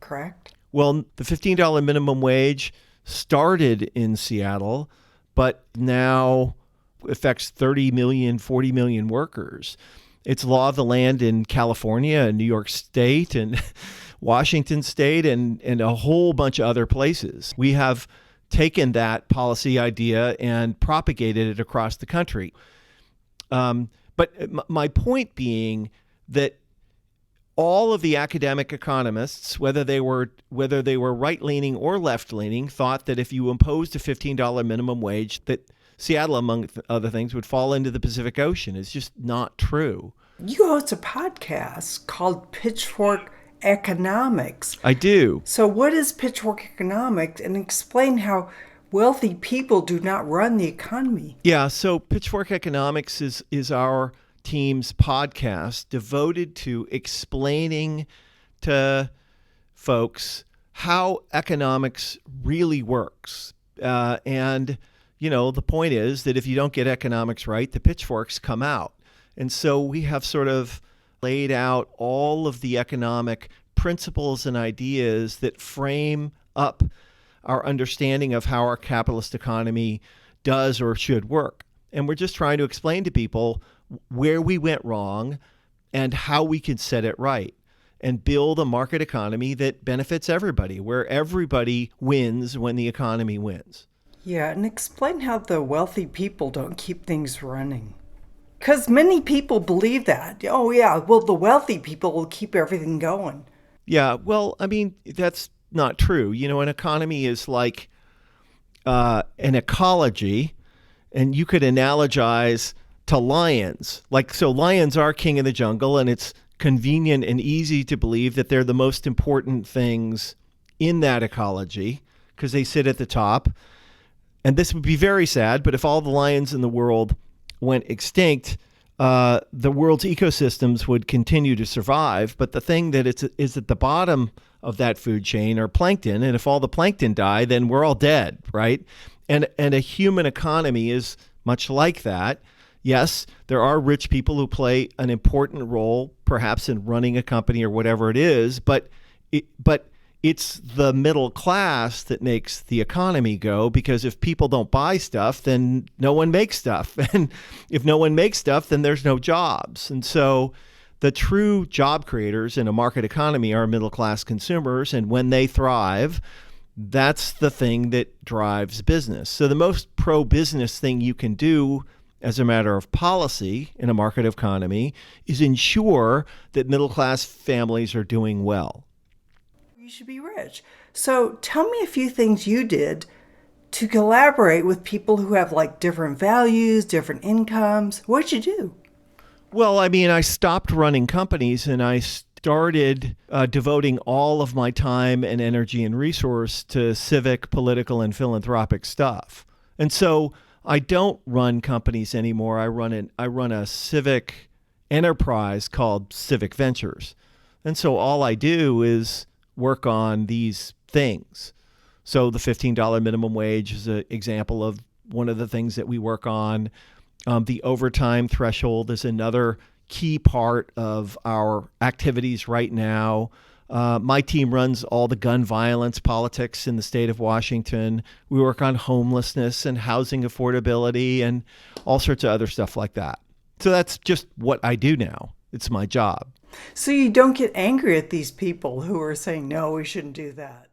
correct? Well, the $15 minimum wage started in Seattle, but now affects 30 million, 40 million workers. It's law of the land in California and New York State and Washington State and a whole bunch of other places. We have taken that policy idea and propagated it across the country. But my point being that all of the academic economists, whether they were right-leaning or left-leaning, thought that if you imposed a $15 minimum wage, that Seattle, among other things, would fall into the Pacific Ocean. It's just not true. You host a podcast called Pitchfork Economics. I do. So what is Pitchfork Economics, and explain how wealthy people do not run the economy? Yeah, so Pitchfork Economics is our team's podcast devoted to explaining to folks how economics really works. And, the point is that if you don't get economics right, the pitchforks come out. And so we have sort of laid out all of the economic principles and ideas that frame up our understanding of how our capitalist economy does or should work. And we're just trying to explain to people where we went wrong and how we can set it right and build a market economy that benefits everybody, where everybody wins when the economy wins. Yeah, and explain how the wealthy people don't keep things running. Because many people believe that. Oh, yeah, well, the wealthy people will keep everything going. Yeah, well, I mean, that's not true. An economy is like an ecology, and you could analogize to lions. So lions are king of the jungle, and it's convenient and easy to believe that they're the most important things in that ecology because they sit at the top. And this would be very sad, but if all the lions in the world went extinct, the world's ecosystems would continue to survive. But the thing that is at the bottom of that food chain are plankton. And if all the plankton die, then we're all dead, right? And a human economy is much like that. Yes, there are rich people who play an important role, perhaps in running a company or whatever it is, but it's the middle class that makes the economy go, because if people don't buy stuff, then no one makes stuff. And if no one makes stuff, then there's no jobs. And so the true job creators in a market economy are middle class consumers. And when they thrive, that's the thing that drives business. So the most pro-business thing you can do as a matter of policy in a market economy is ensure that middle class families are doing well. You should be rich. So tell me a few things you did to collaborate with people who have different values, different incomes. What'd you do? Well, I mean, I stopped running companies and I started devoting all of my time and energy and resource to civic, political, and philanthropic stuff. And so I don't run companies anymore. I run a civic enterprise called Civic Ventures. And so all I do is work on these things. So the $15 minimum wage is an example of one of the things that we work on. The overtime threshold is another key part of our activities right now. My team runs all the gun violence politics in the state of Washington. We work on homelessness and housing affordability and all sorts of other stuff like that. So that's just what I do now. It's my job. So you don't get angry at these people who are saying, no, we shouldn't do that.